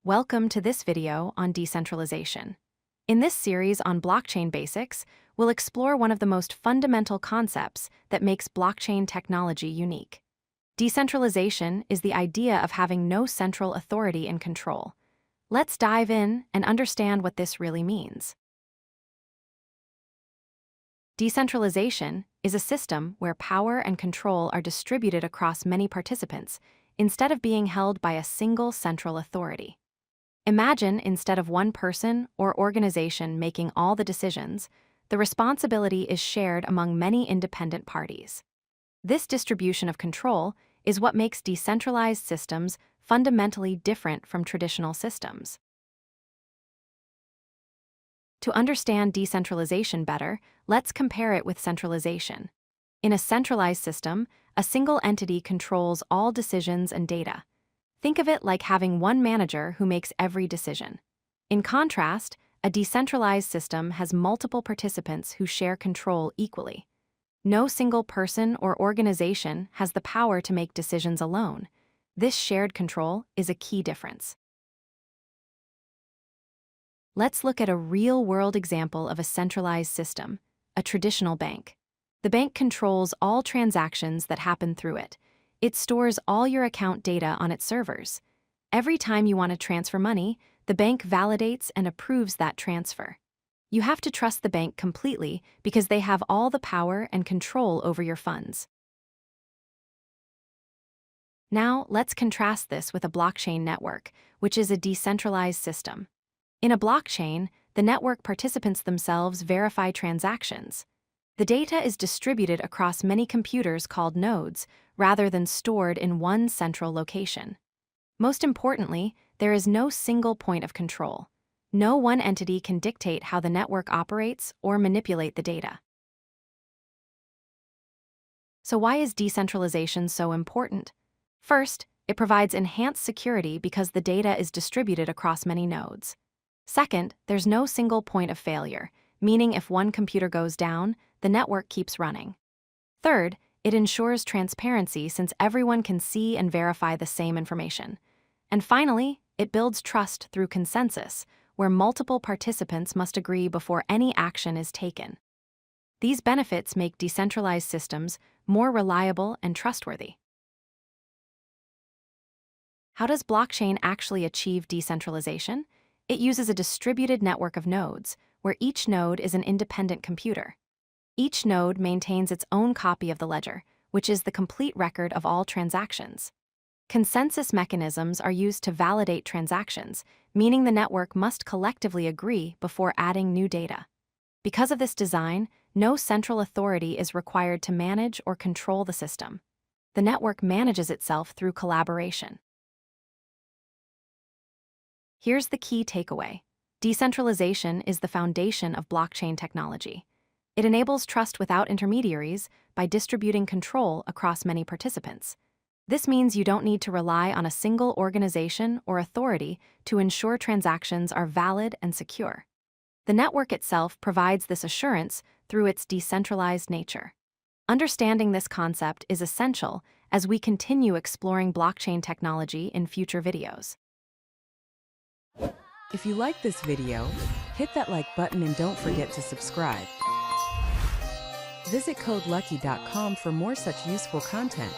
Welcome to this video on decentralization. In this series on blockchain basics, we'll explore one of the most fundamental concepts that makes blockchain technology unique. Decentralization is the idea of having no central authority and control. Let's dive in and understand what this really means. Decentralization is a system where power and control are distributed across many participants instead of being held by a single central authority. Imagine, instead of one person or organization making all the decisions, the responsibility is shared among many independent parties. This distribution of control is what makes decentralized systems fundamentally different from traditional systems. To understand decentralization better, let's compare it with centralization. In a centralized system, a single entity controls all decisions and data. Think of it like having one manager who makes every decision. In contrast, a decentralized system has multiple participants who share control equally. No single person or organization has the power to make decisions alone. This shared control is a key difference. Let's look at a real-world example of a centralized system, a traditional bank. The bank controls all transactions that happen through it. It stores all your account data on its servers. Every time you want to transfer money, the bank validates and approves that transfer. You have to trust the bank completely because they have all the power and control over your funds. Now, let's contrast this with a blockchain network, which is a decentralized system. In a blockchain, the network participants themselves verify transactions. The data is distributed across many computers called nodes, rather than stored in one central location. Most importantly, there is no single point of control. No one entity can dictate how the network operates or manipulate the data. So why is decentralization so important? First, it provides enhanced security because the data is distributed across many nodes. Second, there's no single point of failure, meaning if one computer goes down, the network keeps running. Third, it ensures transparency since everyone can see and verify the same information. And finally, it builds trust through consensus, where multiple participants must agree before any action is taken. These benefits make decentralized systems more reliable and trustworthy. How does blockchain actually achieve decentralization? It uses a distributed network of nodes, where each node is an independent computer. Each node maintains its own copy of the ledger, which is the complete record of all transactions. Consensus mechanisms are used to validate transactions, meaning the network must collectively agree before adding new data. Because of this design, no central authority is required to manage or control the system. The network manages itself through collaboration. Here's the key takeaway. Decentralization is the foundation of blockchain technology. It enables trust without intermediaries by distributing control across many participants. This means you don't need to rely on a single organization or authority to ensure transactions are valid and secure. The network itself provides this assurance through its decentralized nature. Understanding this concept is essential as we continue exploring blockchain technology in future videos. If you like this video, hit that like button and don't forget to subscribe. Visit codelucky.com for more such useful content.